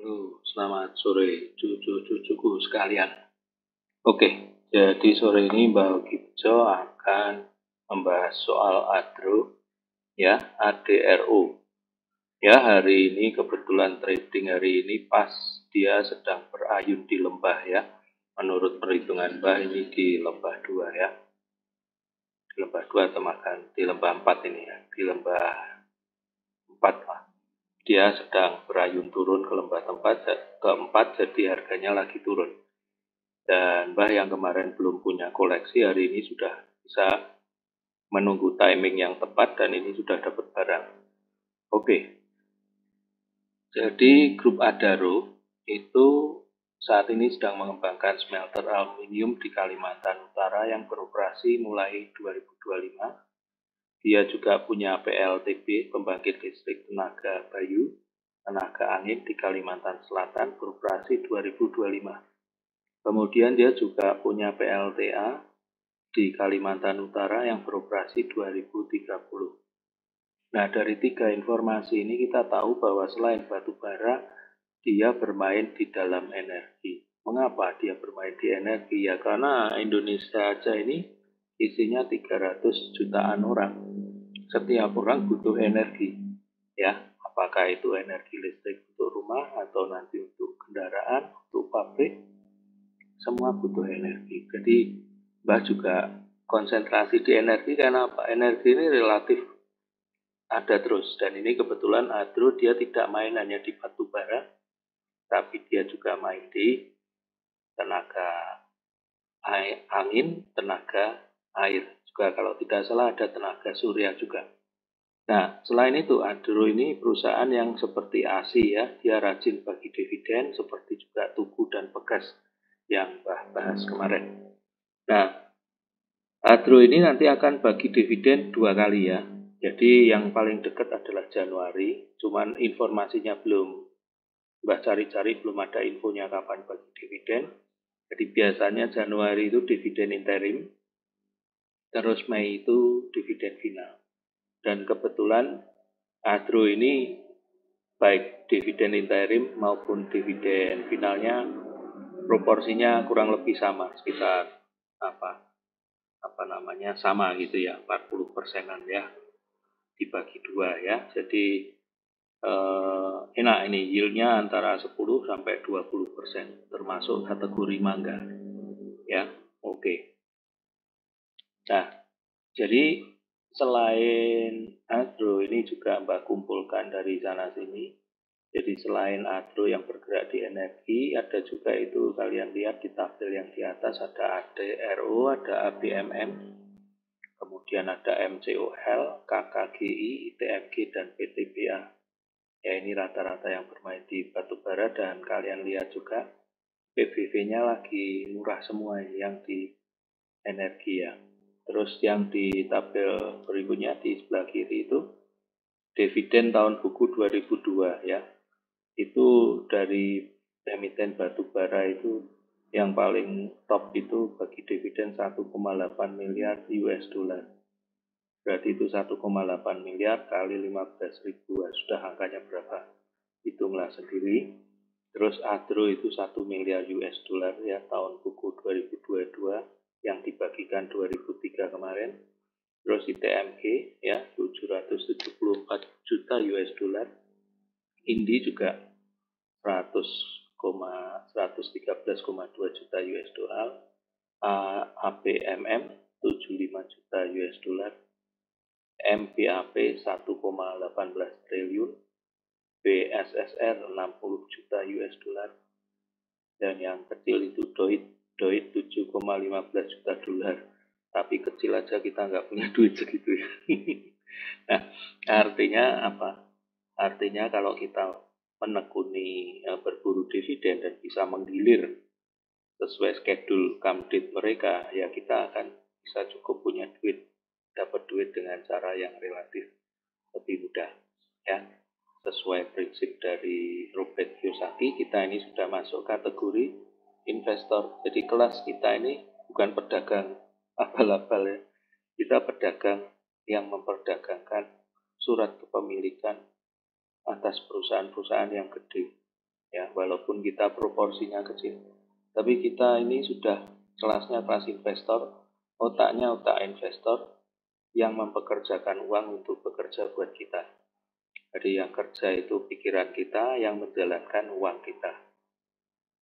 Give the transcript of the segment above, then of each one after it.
Selamat sore cucu-cucuku sekalian. Oke, jadi sore ini Mbak Gipjo akan membahas soal ADRO, ya, ADRO. Ya, hari ini kebetulan trading hari ini pas dia sedang berayun di lembah ya. Menurut perhitungan Mbak ini di lembah 2 ya. Di lembah 2 atau makan di lembah 4 ini ya. Di lembah 4 lah. Dia sedang berayun turun ke lembah keempat, jadi harganya lagi turun. Dan Mbah yang kemarin belum punya koleksi hari ini sudah bisa menunggu timing yang tepat dan ini sudah dapat barang. Oke, jadi grup Adaro itu saat ini sedang mengembangkan smelter aluminium di Kalimantan Utara yang beroperasi mulai 2025. Dia juga punya PLTB, pembangkit listrik tenaga bayu, tenaga angin di Kalimantan Selatan beroperasi 2025. Kemudian dia juga punya PLTA di Kalimantan Utara yang beroperasi 2030. Nah, dari 3 informasi ini kita tahu bahwa selain batu bara, dia bermain di dalam energi. Mengapa dia bermain di energi? Ya karena Indonesia aja ini isinya 300 jutaan orang. Setiap orang butuh energi. Ya, apakah itu energi listrik untuk rumah atau nanti untuk kendaraan, untuk pabrik, semua butuh energi. Jadi Mbak juga konsentrasi di energi karena apa? Energi ini relatif ada terus. Dan ini kebetulan Adro dia tidak main hanya di batu bara, tapi dia juga main di tenaga angin, tenaga air. Juga kalau tidak salah ada tenaga surya juga. Nah, selain itu Adro ini perusahaan yang seperti ASI ya, dia rajin bagi dividen seperti juga Tugu dan Pegas yang Mbah bahas kemarin. Nah, Adro ini nanti akan bagi dividen 2 kali ya. Jadi yang paling dekat adalah Januari, cuman informasinya belum Mbah cari-cari, belum ada infonya kapan bagi dividen. Jadi biasanya Januari itu dividen interim, terus Mei itu dividen final. Dan kebetulan Adro ini baik dividen interim maupun dividen finalnya proporsinya kurang lebih sama, sekitar sama gitu ya, 40%-an ya, dibagi 2 ya. Jadi enak ini, yieldnya antara 10 sampai 20%, termasuk kategori mangga ya. Oke. Nah, jadi selain Adro ini juga Mbak kumpulkan dari sana sini. Jadi selain Adro yang bergerak di energi, ada juga itu kalian lihat di tabel yang di atas ada ADRO, ada ABMM, kemudian ada MCOL, KKGI, ITMG, dan PTBA. Ya ini rata-rata yang bermain di batubara dan kalian lihat juga PBV-nya lagi murah semua yang di energi ya. Terus yang di tabel berikutnya di sebelah kiri itu dividen tahun buku 2002 ya. Itu dari emiten batubara itu yang paling top itu bagi dividen 1,8 miliar US dollar. Berarti itu 1,8 miliar kali 15 ribu. Sudah angkanya berapa? Hitunglah sendiri. Terus Adro itu 1 miliar US dollar ya tahun buku 2022 yang dibagikan 2003 kemarin. Terus ITMG ya 774 juta US dollar. Indi juga 113,2 juta US dollar. ABMM 75 juta US dollar. MPAP 1,18 triliun. BSSR 60 juta US dollar. Dan yang kecil itu Doit 7,15 juta dolar. Tapi kecil aja kita nggak punya duit segitu ya. Nah, artinya apa? Artinya kalau kita menekuni berburu dividen dan bisa menggilir sesuai schedule come date mereka, ya kita akan bisa cukup punya duit, dapat duit dengan cara yang relatif lebih mudah ya. Sesuai prinsip dari Robert Kiyosaki, kita ini sudah masuk kategori investor. Jadi kelas kita ini bukan pedagang abal-abal ya. Kita pedagang yang memperdagangkan surat kepemilikan atas perusahaan-perusahaan yang gede. ya, walaupun kita proporsinya kecil. Tapi kita ini sudah kelasnya kelas investor, otaknya otak investor yang mempekerjakan uang untuk bekerja buat kita. Jadi yang kerja itu pikiran kita, yang menjalankan uang kita.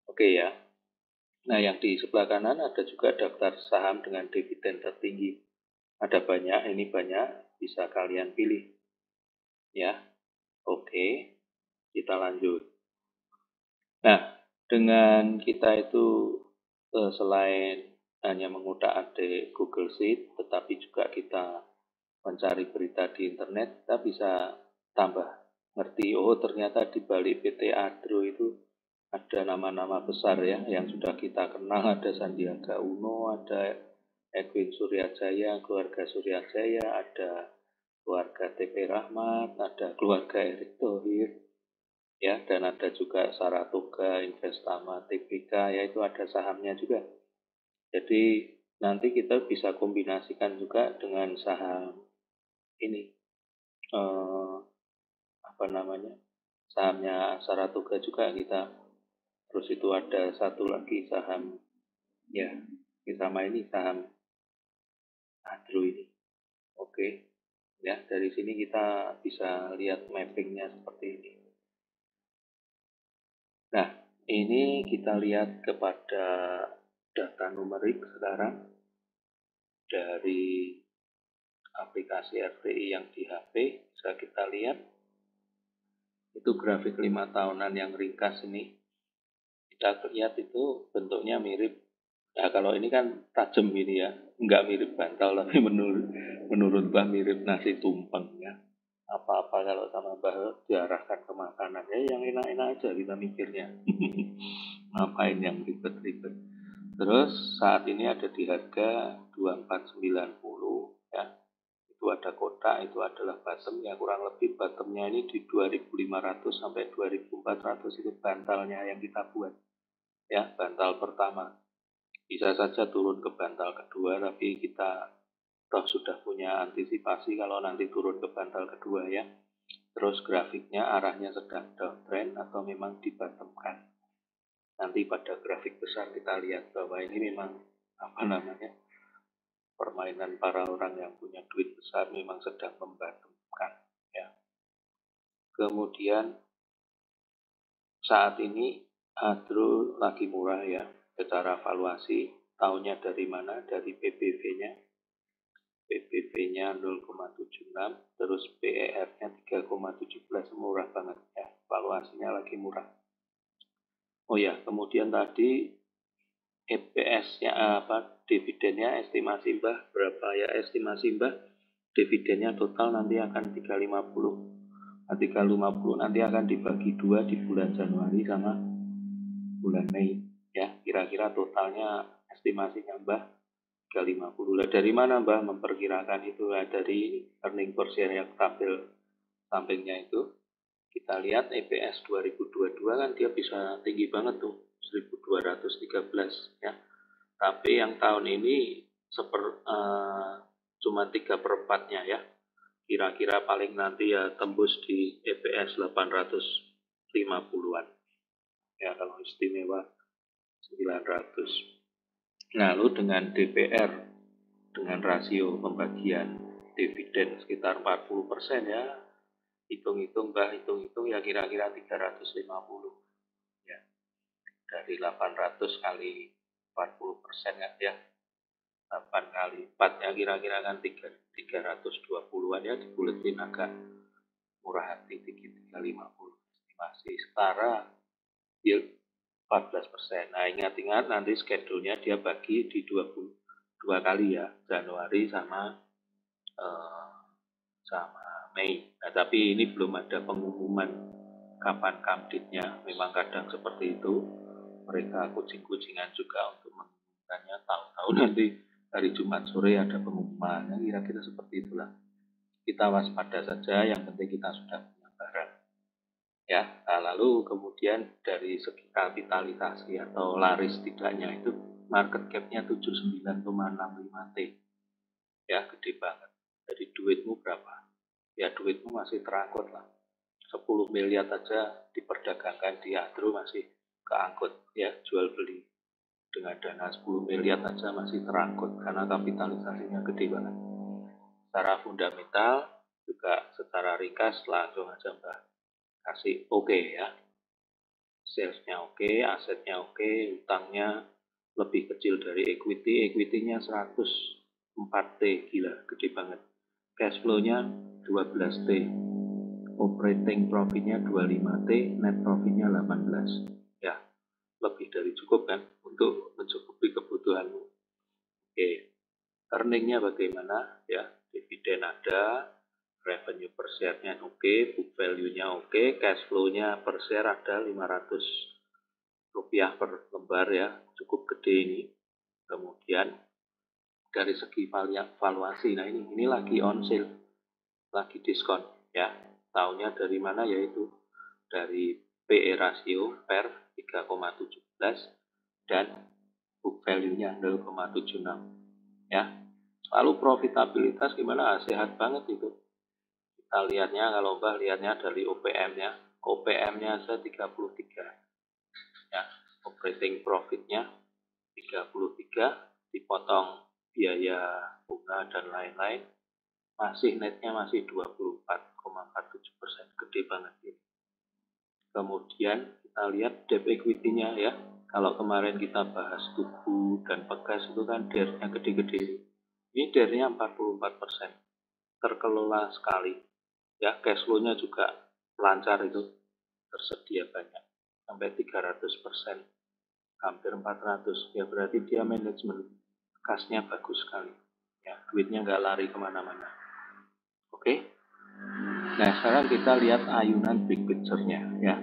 Oke ya. Nah, yang di sebelah kanan ada juga daftar saham dengan dividen tertinggi. Ada banyak, ini banyak, bisa kalian pilih. Ya, oke, kita lanjut. Nah, dengan kita itu selain hanya mengutak-atik Google Sheet, tetapi juga kita mencari berita di internet, kita bisa tambah ngerti, oh ternyata di balik PT Adro itu ada nama-nama besar ya yang sudah kita kenal, ada Sandiaga Uno, ada Edwin Suryajaya, keluarga Suryajaya, ada keluarga TP Rahmat, ada keluarga Erick Thohir, ya, dan ada juga Saratoga, Investama, TBK, ya itu ada sahamnya juga. Jadi nanti kita bisa kombinasikan juga dengan saham ini, apa namanya, sahamnya Saratoga juga kita. Terus itu ada satu lagi saham, ya, sama ini saham Adro ini. Oke, ya dari sini kita bisa lihat mappingnya seperti ini. Nah, ini kita lihat kepada data numerik sekarang dari aplikasi RTI yang di HP. Bisa kita lihat itu grafik 5 tahunan yang ringkas ini. Kita lihat itu bentuknya mirip. Nah, kalau ini kan tajam ini ya, nggak mirip bantal, tapi menurut Mbah mirip nasi tumpeng ya. Apa-apa kalau sama Mbah diarahkan ke makanan ya, yang enak-enak aja kita mikirnya. Ngapain yang ribet-ribet. Terus saat ini ada di harga 2490 ya. Itu ada kotak, itu adalah bottom ya, kurang lebih bottomnya ini di 2500 sampai 2400 itu bantalnya yang kita buat. Ya, bantal pertama. Bisa saja turun ke bantal kedua, tapi kita toh sudah punya antisipasi kalau nanti turun ke bantal kedua ya. Terus grafiknya arahnya sedang downtrend atau memang dibottomkan. Nanti pada grafik besar kita lihat bahwa ini memang apa namanya, permainan para orang yang punya duit besar memang sedang membottomkan ya. Kemudian saat ini Adro lagi murah ya, secara valuasi tahunnya dari mana? Dari PBV-nya. PBV-nya 0,76, terus PER-nya 3,17, murah banget ya. Valuasinya lagi murah. Oh ya, kemudian tadi EPS-nya dividennya estimasi Mbah berapa ya? Estimasi Mbah dividennya total nanti akan 350. Nah, 350 nanti akan dibagi 2 di bulan Januari sama bulan Mei ya. Kira-kira totalnya estimasinya Mbah 350. Lah dari mana Mbah memperkirakan itu? Lah dari earning per share yang tampil sampingnya itu. Kita lihat EPS 2022 kan dia bisa tinggi banget tuh, 1213 ya. Tapi yang tahun ini cuma 3/4-nya ya. Kira-kira paling nanti ya tembus di EPS 850-an. Ya kalau istimewa 900. Lalu dengan DPR, dengan rasio pembagian dividen sekitar 40% ya, hitung-hitung ya kira-kira 350 ya, dari 800 kali 40% ya, 8 kali 4 ya kira-kira kan 320-an ya, dibuletin agak murah hati dikit 350. Estimasi setara yield 14%. Nah, ingat-ingat nanti schedule-nya dia bagi di 22 kali ya, Januari sama Mei. Nah, tapi ini belum ada pengumuman kapan kamditnya. Memang kadang seperti itu. Mereka kucing-kucingan juga untuk mengumumkannya, tahu-tahu nanti hari Jumat sore ada pengumuman. Kira-kira seperti itulah. Kita waspada saja, yang penting kita sudah punya barang. Ya, nah, lalu kemudian dari segi kapitalisasi atau laris tidaknya itu market cap-nya 79,65 T. Ya, gede banget. Jadi duitmu berapa? Ya duitmu masih terangkut lah. 10 miliar aja diperdagangkan di Adro masih keangkut ya, jual beli dengan dana 10 miliar aja masih terangkut karena kapitalisasinya gede banget. Secara fundamental juga secara ringkas langsung aja Mbak kasih oke ya. Salesnya oke, asetnya oke, utangnya lebih kecil dari equity-nya 104T, gila, gede banget. Cash flow-nya 12T, operating profit-nya 25T, net profit-nya 18. Ya, lebih dari cukup kan untuk mencukupi kebutuhanmu. Oke, earning-nya bagaimana? Ya, dividen ada, revenue per share-nya oke, book value-nya oke, cash flow-nya per share ada 500 rupiah per lembar ya, cukup gede ini. Kemudian dari segi valuasi, nah ini lagi on sale, lagi diskon ya. Tahunnya dari mana, yaitu dari PE rasio per 3,17 dan book value-nya 0,76 ya. Lalu profitabilitas gimana? Sehat banget itu. Kita lihatnya, kalau Mbak lihatnya dari OPM-nya, OPM-nya saya 33 ya, operating profit-nya 33 dipotong biaya bunga dan lain-lain, masih netnya masih 24,47%, gede banget ini. Kemudian kita lihat debt equity-nya ya. Kalau kemarin kita bahas Tugu dan Pegas itu kan DER-nya gede-gede. Ini DER-nya 44%. Terkelola sekali. Ya, cash flow-nya juga lancar itu. Tersedia banyak. Sampai 300%. Hampir 400. Ya berarti dia manajemen kasnya bagus sekali. Ya, duitnya nggak lari kemana-mana. Oke. Nah, sekarang kita lihat ayunan big picture-nya ya.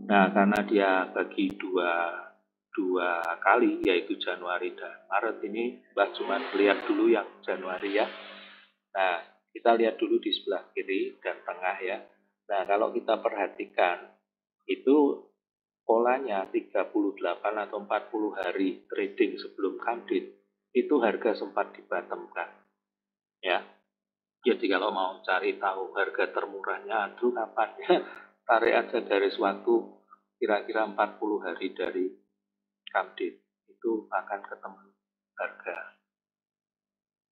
Nah, karena dia bagi dua kali, yaitu Januari dan Maret, ini Mbak cuma lihat dulu yang Januari ya. Nah, kita lihat dulu di sebelah kiri dan tengah ya. Nah, kalau kita perhatikan, itu polanya 38 atau 40 hari trading sebelum comeback, itu harga sempat dibatemkan ya. Jadi kalau mau cari tahu harga termurahnya Adro kapan ya, tarik aja garis waktu kira-kira 40 hari dari comeback, itu akan ketemu harga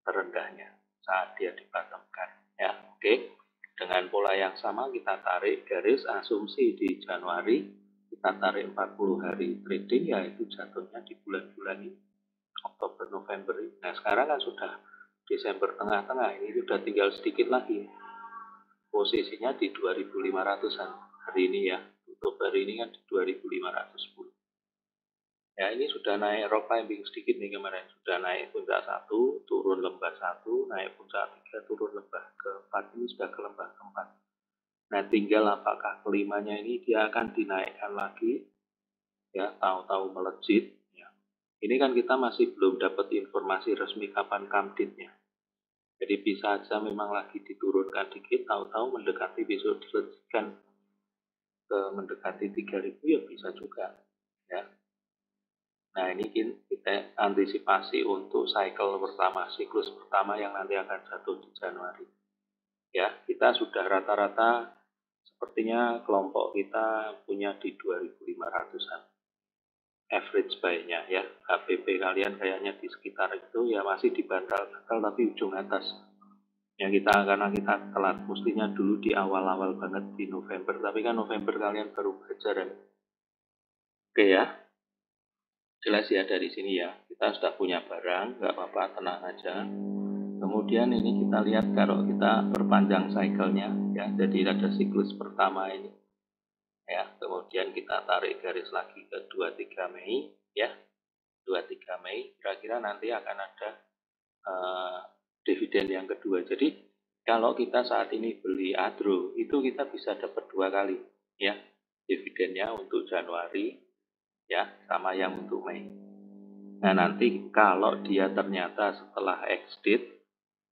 terendahnya saat dia dibatemkan ya. Oke, dengan pola yang sama kita tarik garis asumsi di Januari, kita tarik 40 hari trading, yaitu jatuhnya di bulan-bulan ini, Oktober, November ini. Nah sekarang kan sudah Desember tengah-tengah, ini sudah tinggal sedikit lagi, posisinya di 2500-an hari ini ya, tutup hari ini kan di 2510. Ya ini sudah naik rock climbing sedikit nih kemarin, sudah naik puncak 1, turun lembah 1, naik puncak 3, turun lembah ke-4, ini sudah ke lembah ke-4. Nah tinggal apakah kelimanya ini dia akan dinaikkan lagi, ya tahu-tahu melejit. Ya. Ini kan kita masih belum dapat informasi resmi kapan comeback-nya. Jadi bisa aja memang lagi diturunkan dikit, tahu-tahu mendekati besok dilejitkan ke mendekati 3000 ya bisa juga. Ya. Nah ini kita antisipasi untuk cycle pertama, siklus pertama yang nanti akan jatuh di Januari. Ya, kita sudah rata-rata sepertinya kelompok kita punya di 2500-an. Average buy-nya ya, HPP kalian kayaknya di sekitar itu ya, masih di bantal-bantal tapi ujung atas. Ya kita, karena kita telat, mestinya dulu di awal-awal banget di November, tapi kan November kalian baru belajar ya. Oke ya. Jelas ya dari sini ya, kita sudah punya barang, nggak apa-apa, tenang aja. Kemudian ini kita lihat kalau kita perpanjang cycle-nya ya, jadi ada siklus pertama ini ya, kemudian kita tarik garis lagi ke 23 Mei ya, 23 Mei kira-kira nanti akan ada dividen yang kedua. Jadi kalau kita saat ini beli Adro itu kita bisa dapat 2 kali ya, dividennya untuk Januari ya, sama yang untuk Mei. Nah nanti kalau dia ternyata setelah exit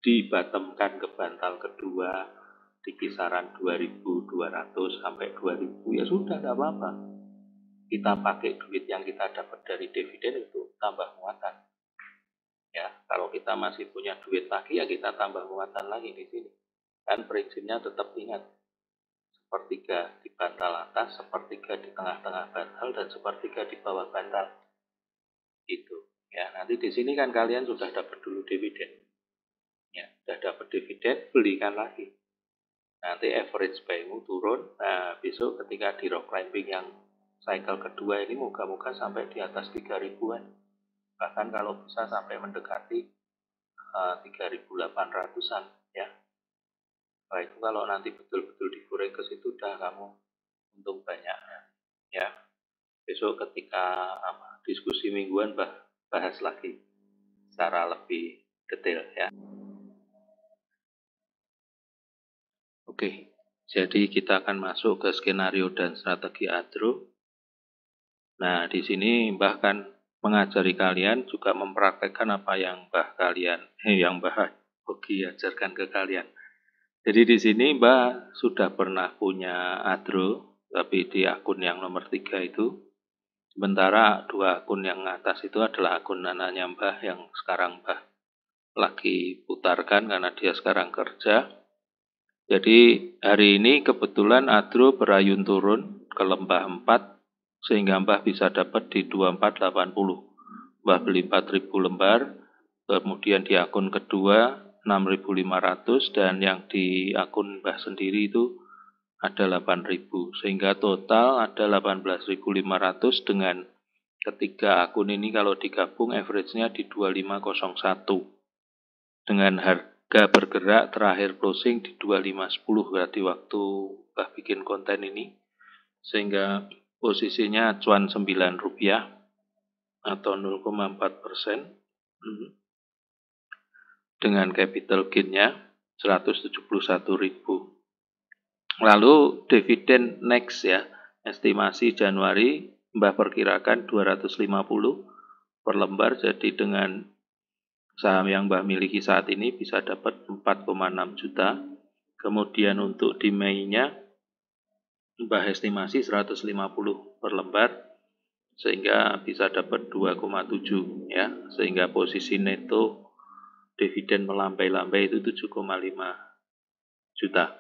dibatemkan ke bantal kedua di kisaran 2200 sampai 2000, ya sudah, tidak apa-apa. Kita pakai duit yang kita dapat dari dividen itu tambah muatan. Ya, kalau kita masih punya duit lagi ya kita tambah muatan lagi di sini. Kan prinsipnya tetap ingat, sepertiga di bantal atas, sepertiga di tengah-tengah bantal, dan sepertiga di bawah bantal. Gitu. Ya, nanti di sini kan kalian sudah dapat dulu dividen. Ya, sudah dapat dividen, belikan lagi. Nanti average buy-mu turun. Nah, besok ketika di rock climbing yang cycle kedua ini moga-moga sampai di atas 3.000-an. Bahkan kalau bisa sampai mendekati 3.800-an ya. Nah, itu kalau nanti betul-betul digoreng ke situ udah kamu untung banyak ya. Besok ketika diskusi mingguan bahas lagi secara lebih detail ya. Oke, jadi kita akan masuk ke skenario dan strategi Adro. Nah, di sini Mbah kan mengajari kalian juga mempraktekkan apa yang Mbah Hoki ajarkan ke kalian. Jadi di sini Mbah sudah pernah punya Adro, tapi di akun yang nomor 3 itu. Sementara 2 akun yang atas itu adalah akun anaknya Mbah yang sekarang Mbah lagi putarkan karena dia sekarang kerja. Jadi hari ini kebetulan Adro berayun turun ke lembah 4 sehingga Mbah bisa dapat di 2480. Mbah beli 4000 lembar, kemudian di akun kedua 6500 dan yang di akun Mbah sendiri itu ada 8000 sehingga total ada 18.500 dengan ketiga akun ini kalau digabung average-nya di 2501 dengan harga bergerak terakhir closing di 2510 berarti waktu Mbah bikin konten ini sehingga posisinya acuan Rp9 atau 0,4% dengan capital gain-nya 171.000. Lalu dividen next ya, estimasi Januari Mbah perkirakan 250 per lembar, jadi dengan saham yang Mbah miliki saat ini bisa dapat 4,6 juta. Kemudian untuk di Mei-nya Mbah estimasi 150 per lembar sehingga bisa dapat 2,7 ya, sehingga posisi neto dividen melambai-lambai itu 7,5 juta.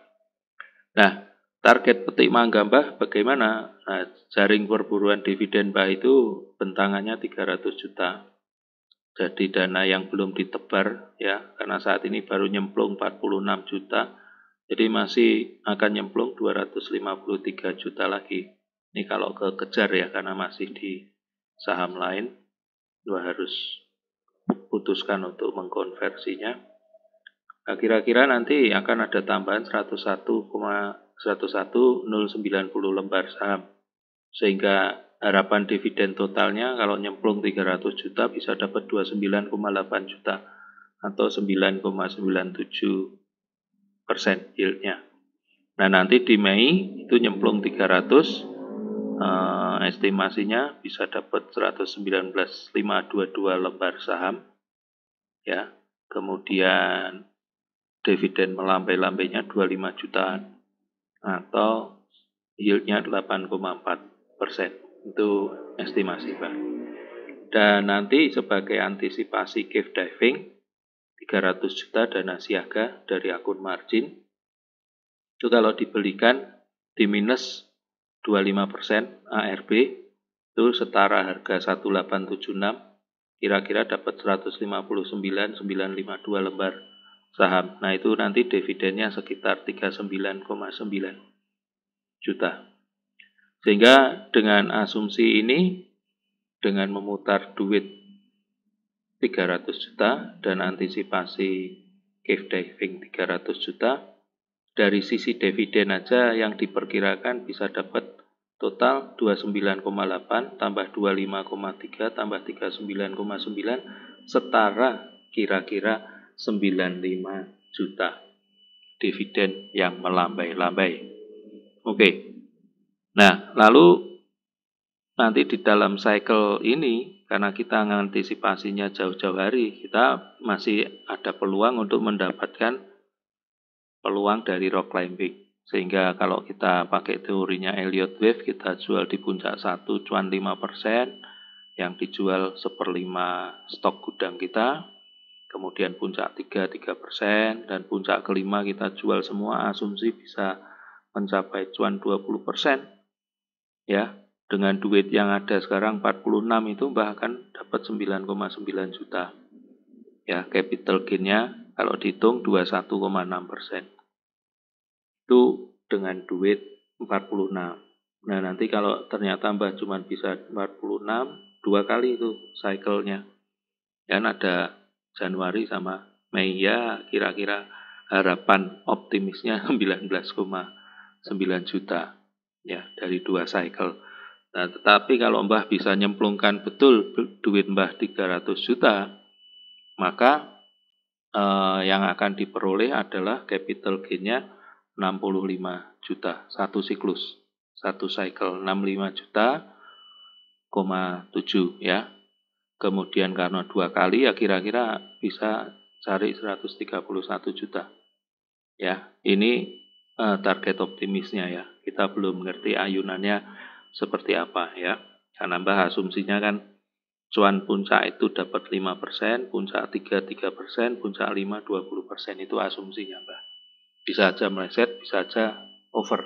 Nah, target petik mangga Mbah bagaimana? Nah, jaring perburuan dividen Mbah itu bentangannya 300 juta. Jadi dana yang belum ditebar ya, karena saat ini baru nyemplung 46 juta. Jadi masih akan nyemplung 253 juta lagi. Ini kalau kekejar ya, karena masih di saham lain. Harus putuskan untuk mengkonversinya. Nah, kira-kira nanti akan ada tambahan 101,090 lembar saham. Sehingga harapan dividen totalnya kalau nyemplung 300 juta bisa dapat 29,8 juta atau 9,97% yieldnya. Nah, nanti di Mei itu nyemplung 300, estimasinya bisa dapat 119,522 lembar saham. Ya, kemudian dividen melambai-lambainya 25 jutaan atau yieldnya 8,4%. Itu estimasi Pak. Dan nanti sebagai antisipasi cave diving 300 juta dana siaga dari akun margin itu kalau dibelikan di minus 25% ARB itu setara harga 1876 kira-kira dapat 159.952 lembar saham. Nah itu nanti dividennya sekitar 39,9 juta. Sehingga dengan asumsi ini, dengan memutar duit 300 juta dan antisipasi cave diving 300 juta, dari sisi dividen aja yang diperkirakan bisa dapat total 29,8 tambah 25,3 tambah 39,9 setara kira-kira 95 juta dividen yang melambai-lambai. Oke. Nah, lalu nanti di dalam cycle ini karena kita mengantisipasinya jauh-jauh hari, kita masih ada peluang untuk mendapatkan peluang dari rock climbing. Sehingga kalau kita pakai teorinya Elliott Wave, kita jual di puncak 1 cuan 5%, yang dijual 1/5 stok gudang kita. Kemudian puncak 3%, dan puncak kelima kita jual semua, asumsi bisa mencapai cuan 20%, ya. Dengan duit yang ada sekarang 46 itu Mbah akan dapat 9,9 juta. Ya, capital gain-nya kalau dihitung 21,6%. Itu dengan duit 46. Nah, nanti kalau ternyata Mbah cuma bisa 46, 2 kali itu cycle-nya. Dan ada Januari sama Mei, ya kira-kira harapan optimisnya 19,9 juta ya dari 2 cycle. Nah, tetapi kalau Mbah bisa nyemplungkan betul duit Mbah 300 juta, maka yang akan diperoleh adalah capital gain-nya 65 juta, satu siklus, satu cycle 65 juta, 7 ya. Kemudian karena 2 kali ya kira-kira bisa cari 131 juta. Ya, ini target optimisnya ya. Kita belum mengerti ayunannya seperti apa ya. Karena Mbah asumsinya kan cuan puncak itu dapat 5%, puncak 3, 3%, puncak 5, 20%. Itu asumsinya Mbah. Bisa aja meleset, bisa aja over.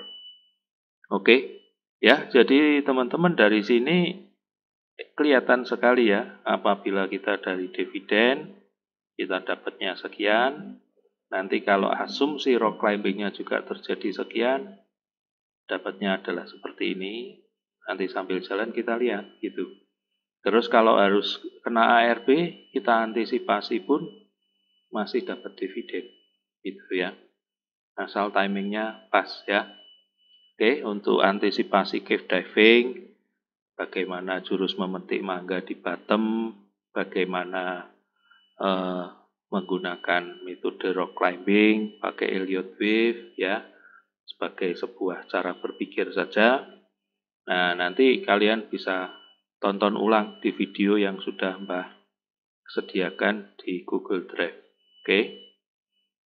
Oke, ya. Jadi teman-teman dari sini kelihatan sekali ya, apabila kita dari dividen, kita dapatnya sekian. Nanti kalau asumsi rock climbing-nya juga terjadi sekian, dapatnya adalah seperti ini. Nanti sambil jalan kita lihat gitu. Terus kalau harus kena ARB, kita antisipasi pun masih dapat dividen. Gitu ya. Asal timingnya pas ya. Oke, untuk antisipasi cave diving, bagaimana jurus memetik mangga di bottom, bagaimana menggunakan metode rock climbing, pakai Elliott wave ya, sebagai sebuah cara berpikir saja. Nah, nanti kalian bisa tonton ulang di video yang sudah Mbah sediakan di Google Drive. Oke?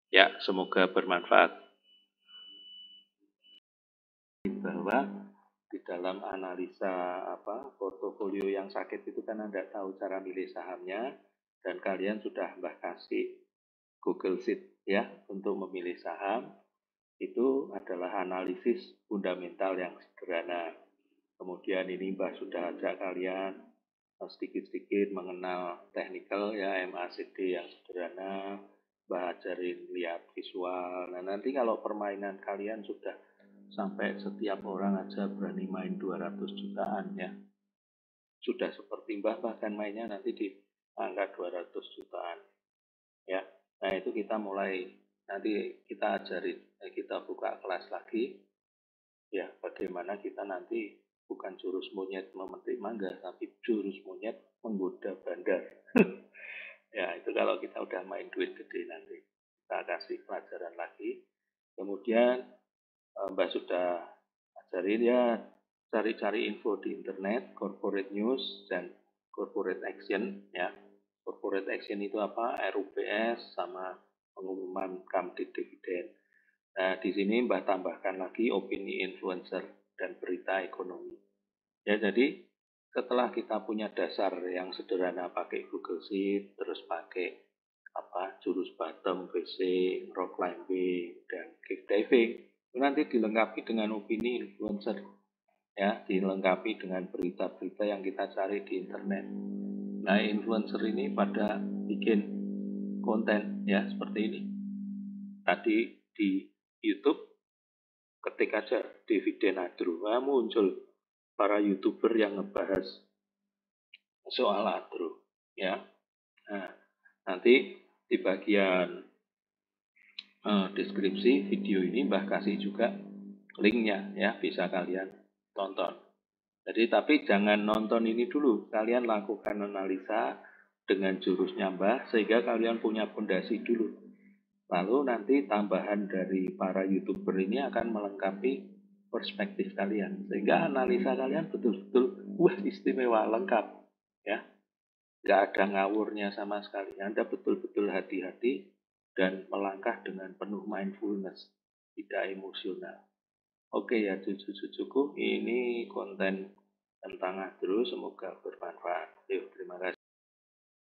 Ya, semoga bermanfaat. Bahwa di dalam analisa portofolio yang sakit itu kan Anda tahu cara milih sahamnya, dan kalian sudah Mbah kasih Google Sheet ya untuk memilih saham. Itu adalah analisis fundamental yang sederhana. Kemudian ini Mbah sudah ajak kalian sedikit-sedikit mengenal technical ya, MACD yang sederhana, Mbah ajarin lihat visual. Nah, nanti kalau permainan kalian sudah sampai setiap orang aja berani main 200 jutaan ya. Sudah seperti Mbah bahkan mainnya nanti di angka 200 jutaan. Ya. Nah, itu kita mulai nanti kita ajarin, kita buka kelas lagi. Ya, bagaimana kita nanti bukan jurus monyet memetik mangga, tapi jurus monyet menggoda bandar. Ya, itu kalau kita udah main duit gede nanti. Kita kasih pelajaran lagi. Kemudian Mbak sudah ajarin ya, cari-cari info di internet, corporate news dan corporate action ya. Corporate action itu apa? RUPS sama pengumuman come dividen. Nah, di sini Mbak tambahkan lagi opini influencer dan berita ekonomi. Ya, jadi setelah kita punya dasar yang sederhana pakai Google Sheet, terus pakai jurus bottom, basic, rock climbing, dan cave diving, nanti dilengkapi dengan opini influencer, ya, dilengkapi dengan berita-berita yang kita cari di internet. Nah, influencer ini pada bikin konten ya seperti ini. Tadi di YouTube ketik aja dividen adro, muncul para YouTuber yang ngebahas soal adro ya. Nah, nanti di bagian deskripsi video ini Mbah kasih juga linknya ya, bisa kalian tonton. Jadi tapi jangan nonton ini dulu, kalian lakukan analisa dengan jurusnya Mbah sehingga kalian punya fondasi dulu. Lalu nanti tambahan dari para YouTuber ini akan melengkapi perspektif kalian sehingga analisa kalian betul-betul istimewa, lengkap ya. Nggak ada ngawurnya sama sekali. Anda betul-betul hati-hati dan melangkah dengan penuh mindfulness, tidak emosional. Oke ya cucu-cucuku, ini konten tentang adro, semoga bermanfaat. Yuk, terima kasih.